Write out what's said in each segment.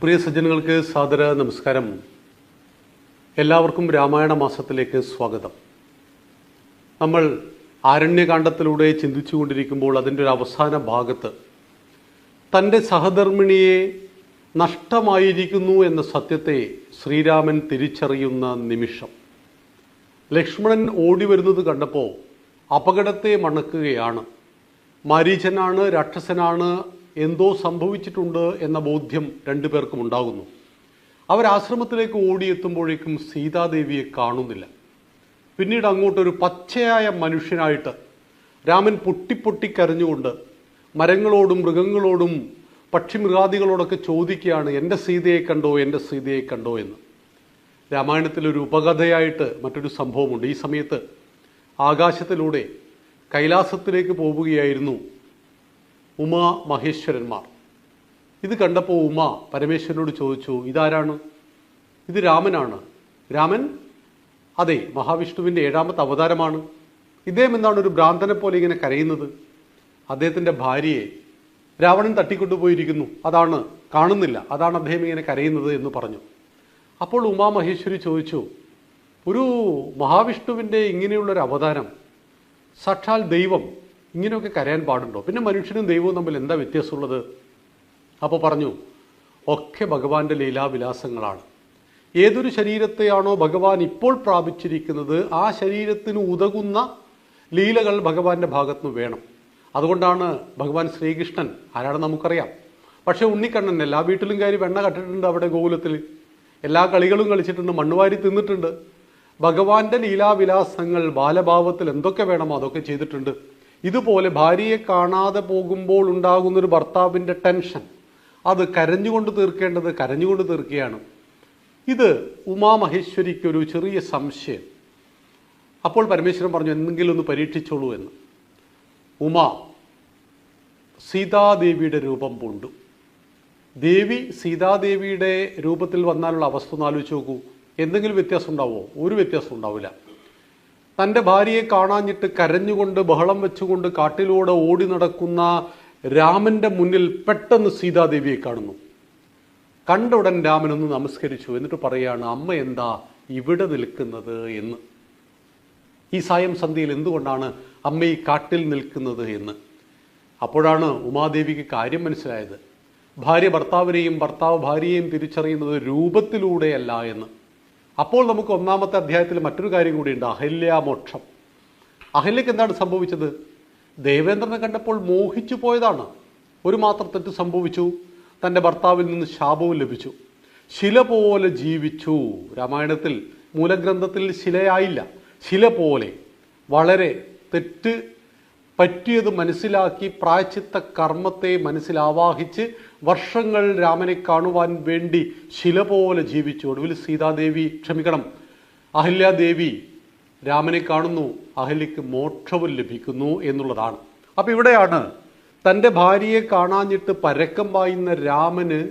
പ്രിയ സജ്ജനങ്ങൾക്ക് സാദര നമസ്കാരം. എല്ലാവർക്കും രാമായണ മാസത്തിലേക്ക് സ്വാഗതം. നമ്മൾ ആരണ്യകാണ്ഡത്തിലൂടെ ചിന്തിച്ചുകൊണ്ടിരിക്കുമ്പോൾ അതിൻ്റെ ഒരു അവസാന ഭാഗത്ത് തൻ്റെ സഹധർമ്മിണിയെ നഷ്ടമായിരിക്കുന്നു എന്ന സത്യത്തെ ശ്രീരാമൻ തിരിച്ചറിയുന്ന നിമിഷം, ലക്ഷ്മണൻ ഓടി വരുന്നത് കണ്ടപ്പോൾ അപകടത്തെ മണക്കുകയാണ്. മാരീചനാണ്, രാക്ഷസനാണ്, എന്തോ സംഭവിച്ചിട്ടുണ്ട് എന്ന ബോധ്യം രണ്ടുപേർക്കും ഉണ്ടാകുന്നു. അവരാശ്രമത്തിലേക്ക് ഓടിയെത്തുമ്പോഴേക്കും സീതാദേവിയെ കാണുന്നില്ല. പിന്നീട് അങ്ങോട്ടൊരു പച്ചയായ മനുഷ്യനായിട്ട് രാമൻ പൊട്ടിപ്പൊട്ടിക്കരഞ്ഞുകൊണ്ട് മരങ്ങളോടും മൃഗങ്ങളോടും പക്ഷിമൃഗാദികളോടൊക്കെ ചോദിക്കുകയാണ്, എൻ്റെ സീതയെ കണ്ടോ, എൻ്റെ സീതയെ കണ്ടോ എന്ന്. രാമായണത്തിലൊരു ഉപകഥയായിട്ട് മറ്റൊരു സംഭവമുണ്ട്. ഈ സമയത്ത് ആകാശത്തിലൂടെ കൈലാസത്തിലേക്ക് പോവുകയായിരുന്നു ഉമാ മഹേശ്വരന്മാർ. ഇത് കണ്ടപ്പോൾ ഉമ പരമേശ്വരനോട് ചോദിച്ചു, ഇതാരാണ്? ഇത് രാമനാണ്. രാമൻ? അതെ, മഹാവിഷ്ണുവിൻ്റെ 7ാമത്തെ അവതാരമാണ്. ഇദ്ദേഹം എന്താണ് ഒരു ഭ്രാന്തനെ പോലെ ഇങ്ങനെ കരയുന്നത്? അദ്ദേഹത്തിൻ്റെ ഭാര്യയെ രാവണൻ തട്ടിക്കൊണ്ടുപോയിരിക്കുന്നു, അതാണ് കാണുന്നില്ല, അതാണ് അദ്ദേഹം ഇങ്ങനെ കരയുന്നത് എന്ന് പറഞ്ഞു. അപ്പോൾ ഉമാ മഹേശ്വരി ചോദിച്ചു, ഒരു മഹാവിഷ്ണുവിൻ്റെ ഇങ്ങനെയുള്ളൊരു അവതാരം, സാക്ഷാൽ ദൈവം, ഇങ്ങനെയൊക്കെ കരയാൻ പാടുണ്ടോ? പിന്നെ മനുഷ്യനും ദൈവവും തമ്മിൽ എന്താ വ്യത്യാസമുള്ളത്? അപ്പോൾ പറഞ്ഞു, ഒക്കെ ഭഗവാന്റെ ലീലാവിലാസങ്ങളാണ്. ഏതൊരു ശരീരത്തെയാണോ ഭഗവാൻ ഇപ്പോൾ പ്രാപിച്ചിരിക്കുന്നത്, ആ ശരീരത്തിന് ഉതകുന്ന ലീലകൾ ഭഗവാന്റെ ഭാഗത്തുനിന്ന് വേണം. അതുകൊണ്ടാണ് ഭഗവാൻ ശ്രീകൃഷ്ണൻ ആരാണെന്ന് നമുക്കറിയാം. പക്ഷേ ഉണ്ണിക്കണ്ണൻ എല്ലാ വീട്ടിലും കയറി വെണ്ണ കട്ടിട്ടുണ്ട്, അവിടെ ഗോകുലത്തിൽ എല്ലാ കളികളും കളിച്ചിട്ടുണ്ട്, മണ്ണുവാരി തിന്നിട്ടുണ്ട്. ഭഗവാന്റെ ലീലാവിലാസങ്ങൾ ബാലഭാവത്തിൽ എന്തൊക്കെ വേണമോ അതൊക്കെ ചെയ്തിട്ടുണ്ട്. ഇതുപോലെ ഭാര്യയെ കാണാതെ പോകുമ്പോൾ ഉണ്ടാകുന്നൊരു ഭർത്താവിൻ്റെ ടെൻഷൻ, അത് കരഞ്ഞുകൊണ്ട് തീർക്കേണ്ടത് കരഞ്ഞുകൊണ്ട് തീർക്കുകയാണ്. ഇത് ഉമാമഹേശ്വരിക്കൊരു ചെറിയ സംശയം. അപ്പോൾ പരമേശ്വരൻ പറഞ്ഞു, എന്തെങ്കിലും ഒന്ന് പരീക്ഷിച്ചോളൂ എന്ന്. ഉമ സീതാദേവിയുടെ രൂപം പൂണ്ടു. ദേവി സീതാദേവിയുടെ രൂപത്തിൽ വന്നാലുള്ള അവസ്ഥ ഒന്ന് ആലോചിച്ച് നോക്കൂ. എന്തെങ്കിലും വ്യത്യാസം ഉണ്ടാവുമോ? ഒരു വ്യത്യാസം ഉണ്ടാവില്ല. തൻ്റെ ഭാര്യയെ കാണാഞ്ഞിട്ട് കരഞ്ഞുകൊണ്ട് ബഹളം വെച്ചുകൊണ്ട് കാട്ടിലൂടെ ഓടി നടക്കുന്ന രാമൻ്റെ മുന്നിൽ പെട്ടെന്ന് സീതാദേവിയെ കാണുന്നു. കണ്ട ഉടൻ രാമനൊന്ന് നമസ്കരിച്ചു. എന്നിട്ട് പറയുകയാണ്, അമ്മ എന്താ ഇവിടെ നിൽക്കുന്നത് എന്ന്. ഈ സായം സന്ധ്യയിൽ എന്തുകൊണ്ടാണ് അമ്മ ഈ കാട്ടിൽ നിൽക്കുന്നത് എന്ന്. അപ്പോഴാണ് ഉമാദേവിക്ക് കാര്യം മനസ്സിലായത്. ഭാര്യ ഭർത്താവിനെയും ഭർത്താവ് ഭാര്യയെയും തിരിച്ചറിയുന്നത് രൂപത്തിലൂടെയല്ല എന്ന്. അപ്പോൾ നമുക്ക് 1-ാമത്തെ അധ്യായത്തിൽ മറ്റൊരു കാര്യം കൂടിയുണ്ട്, അഹല്യാമോക്ഷം. അഹല്യക്ക് എന്താണ് സംഭവിച്ചത്? ദേവേന്ദ്രനെ കണ്ടപ്പോൾ മോഹിച്ചു പോയതാണ്. ഒരു മാത്രം തെറ്റ് സംഭവിച്ചു, തൻ്റെ ഭർത്താവിൽ നിന്ന് ശാപവും ലഭിച്ചു. ശില പോലെ ജീവിച്ചു. രാമായണത്തിൽ മൂലഗ്രന്ഥത്തിൽ ശിലയായില്ല, ശില പോലെ വളരെ തെറ്റ് പറ്റിയത് മനസ്സിലാക്കി പ്രായശ്ചിത്ത കർമ്മത്തെ മനസ്സിലാവാഹിച്ച് വർഷങ്ങൾ രാമനെ കാണുവാൻ വേണ്ടി ശില പോലെ ജീവിച്ചു. ഒടുവിൽ അഹല്യാദേവി രാമനെ കാണുന്നു, അഹല്യക്ക് മോക്ഷവും ലഭിക്കുന്നു എന്നുള്ളതാണ്. അപ്പം ഇവിടെയാണ് തൻ്റെ ഭാര്യയെ കാണാഞ്ഞിട്ട് പരക്കം പായുന്ന രാമന്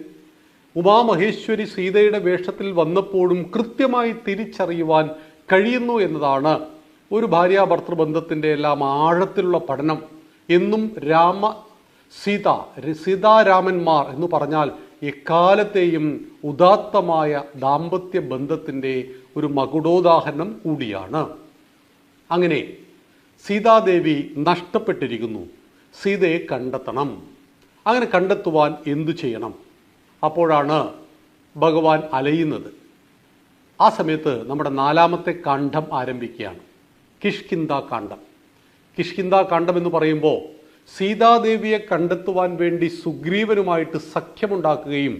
ഉമാമഹേശ്വരി സീതയുടെ വേഷത്തിൽ വന്നപ്പോഴും കൃത്യമായി തിരിച്ചറിയുവാൻ കഴിയുന്നു എന്നതാണ് ഒരു ഭാര്യാഭർത്തൃബന്ധത്തിൻ്റെ എല്ലാം ആഴത്തിലുള്ള പഠനം. എന്നും സീതാരാമന്മാർ എന്ന് പറഞ്ഞാൽ എക്കാലത്തെയും ഉദാത്തമായ ദാമ്പത്യ ബന്ധത്തിൻ്റെ ഒരു മകുടോദാഹരണം കൂടിയാണ്. അങ്ങനെ സീതാദേവി നഷ്ടപ്പെട്ടിരിക്കുന്നു, സീതയെ കണ്ടെത്തണം. അങ്ങനെ കണ്ടെത്തുവാൻ എന്തു ചെയ്യണം? അപ്പോഴാണ് ഭഗവാൻ അലയുന്നത്. ആ സമയത്ത് നമ്മുടെ 4-ാമത്തെ കാണ്ഡം ആരംഭിക്കുകയാണ്, കിഷ്കിന്ധാകാന്ഡം. കിഷ്കിന്ധാകാന്ഡം എന്ന് പറയുമ്പോൾ സീതാദേവിയെ കണ്ടെത്തുവാൻ വേണ്ടി സുഗ്രീവനുമായിട്ട് സഖ്യമുണ്ടാക്കുകയും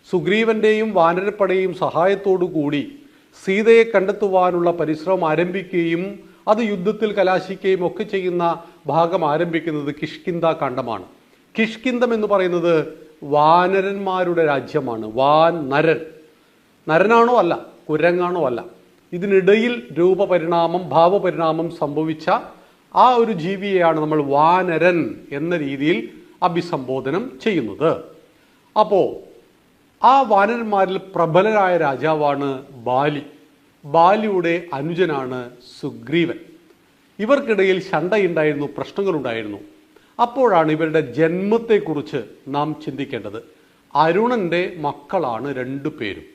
സുഗ്രീവൻ്റെയും വാനരപ്പടയും സഹായത്തോടു കൂടി സീതയെ കണ്ടെത്തുവാനുള്ള പരിശ്രമം ആരംഭിക്കുകയും അത് യുദ്ധത്തിൽ കലാശിക്കുകയും ഒക്കെ ചെയ്യുന്ന ഭാഗം ആരംഭിക്കുന്നത് കിഷ്കിന്ധാകാന്ഡമാണ്. കിഷ്കിന്ധം എന്ന് പറയുന്നത് വാനരന്മാരുടെ രാജ്യമാണ്. നരൻ, നരനാണോ അല്ല, കുരങ്ങാണോ അല്ല, ഇതിനിടയിൽ രൂപപരിണാമം ഭാവപരിണാമം സംഭവിച്ച ആ ഒരു ജീവിയെയാണ് നമ്മൾ വാനരൻ എന്ന രീതിയിൽ അഭിസംബോധനം ചെയ്യുന്നത്. അപ്പോൾ ആ വാനരന്മാരിൽ പ്രബലരായ രാജാവാണ് ബാലി. ബാലിയുടെ അനുജനാണ് സുഗ്രീവൻ. ഇവർക്കിടയിൽ ശണ്ടയുണ്ടായിരുന്നു, പ്രശ്നങ്ങളുണ്ടായിരുന്നു. അപ്പോഴാണ് ഇവരുടെ ജന്മത്തെക്കുറിച്ച് നാം ചിന്തിക്കേണ്ടത്. അരുണൻ്റെ മക്കളാണ് രണ്ടു പേരും.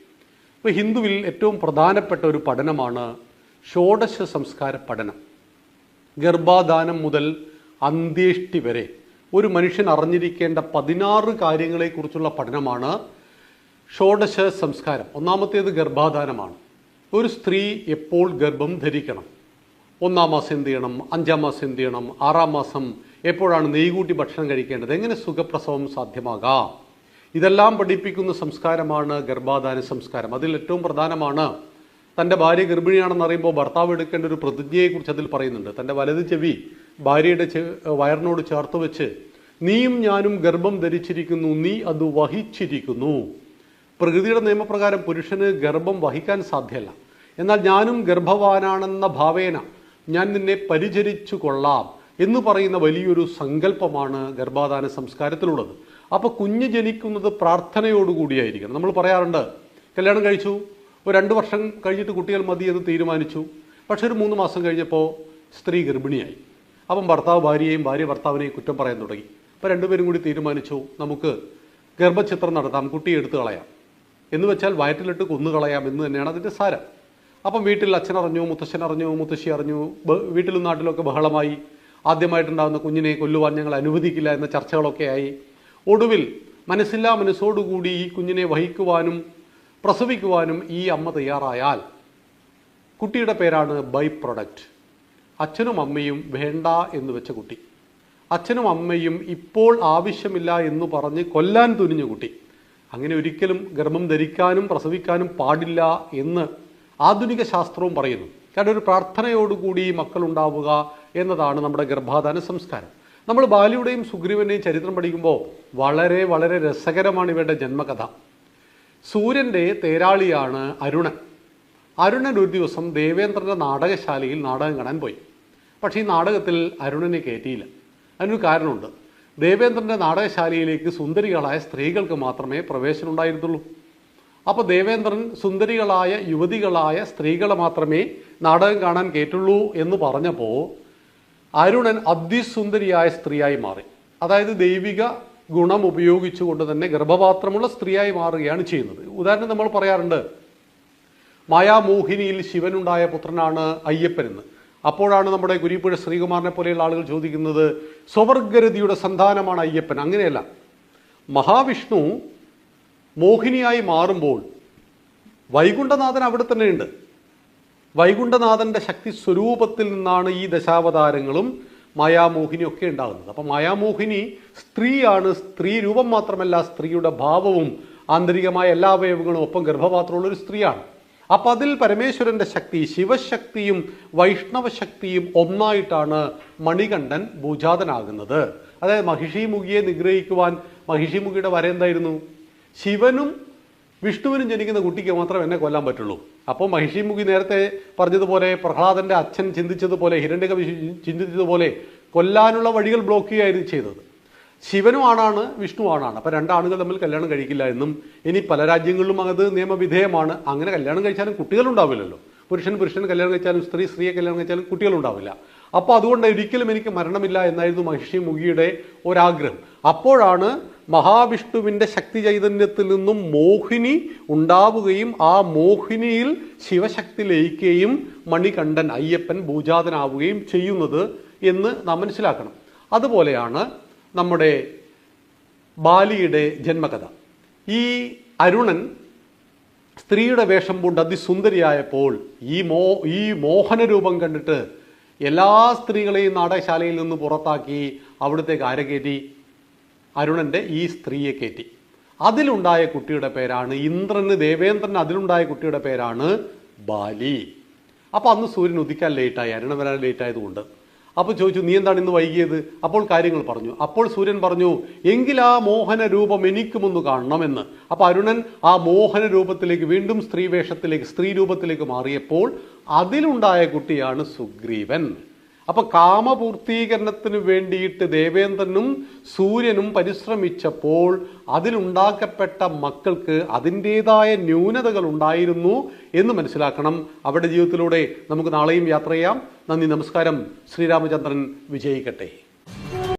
ഇപ്പോൾ ഹിന്ദുവിൽ ഏറ്റവും പ്രധാനപ്പെട്ട ഒരു പഠനമാണ് ഷോഡശ സംസ്കാര പഠനം. ഗർഭാധാനം മുതൽ അന്ത്യേഷ്ടി വരെ ഒരു മനുഷ്യൻ അറിഞ്ഞിരിക്കേണ്ട 16 കാര്യങ്ങളെക്കുറിച്ചുള്ള പഠനമാണ് ഷോഡശ സംസ്കാരം. ഒന്നാമത്തേത് ഗർഭാധാനമാണ്. ഒരു സ്ത്രീ എപ്പോൾ ഗർഭം ധരിക്കണം, 1-ാം മാസം എന്ത് ചെയ്യണം, 5-ാം മാസം എന്ത് ചെയ്യണം, 6-ാം മാസം എപ്പോഴാണ് നെയ്കൂട്ടി ഭക്ഷണം കഴിക്കേണ്ടത്, എങ്ങനെ സുഖപ്രസവം സാധ്യമാകാം, ഇതെല്ലാം പഠിപ്പിക്കുന്ന സംസ്കാരമാണ് ഗർഭാധാന സംസ്കാരം. അതിൽ ഏറ്റവും പ്രധാനമാണ് തൻ്റെ ഭാര്യ ഗർഭിണിയാണെന്ന് അറിയുമ്പോൾ ഭർത്താവ് എടുക്കേണ്ട ഒരു പ്രതിജ്ഞയെക്കുറിച്ച് അതിൽ പറയുന്നുണ്ട്. തൻ്റെ വലത് ചെവി ഭാര്യയുടെ വയറിനോട് ചേർത്ത് വെച്ച് നീയും ഞാനും ഗർഭം ധരിച്ചിരിക്കുന്നു, നീ അത് വഹിച്ചിരിക്കുന്നു. പ്രകൃതിയുടെ നിയമപ്രകാരം പുരുഷന് ഗർഭം വഹിക്കാൻ സാധ്യമല്ല. എന്നാൽ ഞാനും ഗർഭവാനാണെന്ന ഭാവേന ഞാൻ നിന്നെ പരിചരിച്ചു കൊള്ളാം എന്ന് പറയുന്ന വലിയൊരു സങ്കല്പമാണ് ഗർഭാധാന സംസ്കാരത്തിലുള്ളത്. അപ്പോൾ കുഞ്ഞ് ജനിക്കുന്നത് പ്രാർത്ഥനയോടുകൂടിയായിരിക്കണം. നമ്മൾ പറയാറുണ്ട്, കല്യാണം കഴിച്ചു, ഒരു 2 വർഷം കഴിഞ്ഞിട്ട് കുട്ടികൾ മതി എന്ന് തീരുമാനിച്ചു. പക്ഷെ ഒരു 3 മാസം കഴിഞ്ഞപ്പോൾ സ്ത്രീ ഗർഭിണിയായി. അപ്പം ഭർത്താവ് ഭാര്യയെയും ഭാര്യ ഭർത്താവിനെയും കുറ്റം പറയാൻ തുടങ്ങി. അപ്പോൾ രണ്ടുപേരും കൂടി തീരുമാനിച്ചു, നമുക്ക് ഗർഭചിത്രം നടത്താം, കുട്ടിയെ എടുത്തു കളയാം, എന്ന് വെച്ചാൽ വയറ്റിലിട്ട് കൊന്നുകളയാം എന്ന് തന്നെയാണ് അതിൻ്റെ സാരം. അപ്പം വീട്ടിൽ അച്ഛൻ അറിഞ്ഞു, മുത്തശ്ശൻ അറിഞ്ഞു, മുത്തശ്ശി അറിഞ്ഞു, വീട്ടിലും നാട്ടിലൊക്കെ ബഹളമായി. ആദ്യമായിട്ടുണ്ടാകുന്ന കുഞ്ഞിനെ കൊല്ലുവാൻ ഞങ്ങൾ അനുവദിക്കില്ല എന്ന ചർച്ചകളൊക്കെ ആയി. ഒടുവിൽ മനസ്സില്ലാ മനസ്സോടുകൂടി ഈ കുഞ്ഞിനെ വഹിക്കുവാനും പ്രസവിക്കുവാനും ഈ അമ്മ തയ്യാറായാൽ കുട്ടിയുടെ പേരാണ് ബൈ പ്രൊഡക്റ്റ്. അച്ഛനും അമ്മയും വേണ്ട എന്ന് വെച്ച കുട്ടി, അച്ഛനും അമ്മയും ഇപ്പോൾ ആവശ്യമില്ല എന്ന് പറഞ്ഞ് കൊല്ലാൻ തുനിഞ്ഞ കുട്ടി. അങ്ങനെ ഒരിക്കലും ഗർഭം ധരിക്കാനും പ്രസവിക്കാനും പാടില്ല എന്ന് ആധുനിക ശാസ്ത്രവും പറയുന്നു. കാരണം ഒരു പ്രാർത്ഥനയോടുകൂടി മക്കളുണ്ടാവുക എന്നതാണ് നമ്മുടെ ഗർഭാധാന സംസ്കാരം. നമ്മൾ ബാലിയുടെയും സുഗ്രീവൻ്റെയും ചരിത്രം പഠിക്കുമ്പോൾ വളരെ വളരെ രസകരമാണ് ഇവരുടെ ജന്മകഥ. സൂര്യൻ്റെ തേരാളിയാണ് അരുണൻ. അരുണൻ ഒരു ദിവസം ദേവേന്ദ്രൻ്റെ നാടകശാലയിൽ നാടകം കാണാൻ പോയി. പക്ഷേ ഈ നാടകത്തിൽ അരുണനെ കയറ്റിയില്ല. അതിനൊരു കാരണമുണ്ട്. ദേവേന്ദ്രൻ്റെ നാടകശാലയിലേക്ക് സുന്ദരികളായ സ്ത്രീകൾക്ക് മാത്രമേ പ്രവേശനം ഉണ്ടായിരുന്നുള്ളൂ. അപ്പോൾ ദേവേന്ദ്രൻ സുന്ദരികളായ യുവതികളായ സ്ത്രീകളെ മാത്രമേ നാടകം കാണാൻ കേട്ടുള്ളൂ എന്ന് പറഞ്ഞപ്പോൾ അരുണൻ അതിസുന്ദരിയായ സ്ത്രീയായി മാറി. അതായത് ദൈവിക ഗുണം ഉപയോഗിച്ചുകൊണ്ട് തന്നെ ഗർഭപാത്രമുള്ള സ്ത്രീയായി മാറുകയാണ് ചെയ്യുന്നത്. ഉദാഹരണം നമ്മൾ പറയാറുണ്ട്, മായാമോഹിനിയിൽ ശിവനുണ്ടായ പുത്രനാണ് അയ്യപ്പൻ എന്ന്. അപ്പോഴാണ് നമ്മുടെ കുരിപ്പുഴ ശ്രീകുമാറിനെ പോലെയുള്ള ആളുകൾ ചോദിക്കുന്നത്, സ്വവർഗരതിയുടെ സന്താനമാണ് അയ്യപ്പൻ. അങ്ങനെയല്ല, മഹാവിഷ്ണു മോഹിനിയായി മാറുമ്പോൾ വൈകുണ്ഠനാഥൻ അവിടെ തന്നെയുണ്ട്. വൈകുണ്ഠനാഥൻ്റെ ശക്തി സ്വരൂപത്തിൽ നിന്നാണ് ഈ ദശാവതാരങ്ങളും മായാമോഹിനിയൊക്കെ ഉണ്ടാകുന്നത്. അപ്പം മായാമോഹിനി സ്ത്രീയാണ്. സ്ത്രീ രൂപം മാത്രമല്ല, സ്ത്രീയുടെ ഭാവവും ആന്തരികമായ എല്ലാ അവയവങ്ങളും ഒപ്പം ഗർഭപാത്രമുള്ളൊരു സ്ത്രീയാണ്. അപ്പം അതിൽ പരമേശ്വരൻ്റെ ശക്തി, ശിവശക്തിയും വൈഷ്ണവശക്തിയും ഒന്നായിട്ടാണ് മണികണ്ഠൻ ഭൂജാതനാകുന്നത്. അതായത് മഹിഷിമുഖിയെ നിഗ്രഹിക്കുവാൻ മഹിഷിമുഖിയുടെ വര എന്തായിരുന്നു? ശിവനും വിഷ്ണുവിനും ജനിക്കുന്ന കുട്ടിക്ക് മാത്രം എന്നെ കൊല്ലാൻ പറ്റുള്ളൂ. അപ്പോൾ മഹിഷിമുഖി നേരത്തെ പറഞ്ഞതുപോലെ, പ്രഹ്ലാദൻ്റെ അച്ഛൻ ചിന്തിച്ചതുപോലെ, ഹിരണ്യകവി ചിന്തിച്ചതുപോലെ കൊല്ലാനുള്ള വഴികൾ ബ്ലോക്ക് ചെയ്യുകയായിരുന്നു ചെയ്തത്. ശിവനും ആണാണ്, വിഷ്ണു ആണാണ്. അപ്പോൾ 2 ആണുകൾ തമ്മിൽ കല്യാണം കഴിക്കില്ല എന്നും ഇനി പല രാജ്യങ്ങളിലും അത് നിയമവിധേയമാണ്. അങ്ങനെ കല്യാണം കഴിച്ചാലും കുട്ടികളുണ്ടാവില്ലല്ലോ. പുരുഷൻ കല്യാണം കഴിച്ചാലും സ്ത്രീയെ കല്യാണം കഴിച്ചാലും കുട്ടികളുണ്ടാവില്ല. അപ്പോൾ അതുകൊണ്ട് ഒരിക്കലും എനിക്ക് മരണമില്ല എന്നായിരുന്നു മഹിഷിമുഖിയുടെ ഒരാഗ്രഹം. അപ്പോഴാണ് മഹാവിഷ്ണുവിൻ്റെ ശക്തി ചൈതന്യത്തിൽ നിന്നും മോഹിനി ഉണ്ടാവുകയും ആ മോഹിനിയിൽ ശിവശക്തി ലയിക്കുകയും മണികണ്ഠൻ അയ്യപ്പൻ ഭൂജാതനാവുകയും ചെയ്യുന്നത് എന്ന് നാം മനസ്സിലാക്കണം. അതുപോലെയാണ് നമ്മുടെ ബാലിയുടെ ജന്മകഥ. ഈ അരുണൻ സ്ത്രീയുടെ വേഷം പൂണ്ട് അതിസുന്ദരിയായപ്പോൾ ഈ മോഹനരൂപം കണ്ടിട്ട് എല്ലാ സ്ത്രീകളെയും നാടകശാലയിൽ നിന്ന് പുറത്താക്കി അവിടുത്തേക്ക് ആരെ കയറ്റി? അരുണൻ്റെ ഈ സ്ത്രീയെ കയറ്റി. അതിലുണ്ടായ കുട്ടിയുടെ പേരാണ് ദേവേന്ദ്രന് അതിലുണ്ടായ കുട്ടിയുടെ പേരാണ് ബാലി. അപ്പോൾ അന്ന് സൂര്യൻ ഉദിക്കാൻ ലേറ്റായി, അരുണൻ വരാൻ ലേറ്റായതുകൊണ്ട്. അപ്പോൾ ചോദിച്ചു, നീ എന്താണ് ഇന്ന് വൈകിയത്? അപ്പോൾ കാര്യങ്ങൾ പറഞ്ഞു. അപ്പോൾ സൂര്യൻ പറഞ്ഞു, എങ്കിൽ ആ മോഹന രൂപം എനിക്കുമൊന്ന് കാണണമെന്ന്. അപ്പോൾ അരുണൻ ആ മോഹന രൂപത്തിലേക്ക് വീണ്ടും സ്ത്രീ രൂപത്തിലേക്ക് മാറിയപ്പോൾ അതിലുണ്ടായ കുട്ടിയാണ് സുഗ്രീവൻ. അപ്പോൾ കാമപൂർത്തീകരണത്തിന് വേണ്ടിയിട്ട് ദേവേന്ദ്രനും സൂര്യനും പരിശ്രമിച്ചപ്പോൾ അതിലുണ്ടാക്കപ്പെട്ട മക്കൾക്ക് അതിൻ്റേതായ ന്യൂനതകൾ ഉണ്ടായിരുന്നു എന്ന് മനസ്സിലാക്കണം. അവരുടെ ജീവിതത്തിലൂടെ നമുക്ക് നാളെയും യാത്ര ചെയ്യാം. നന്ദി, നമസ്കാരം. ശ്രീരാമചന്ദ്രൻ വിജയിക്കട്ടെ.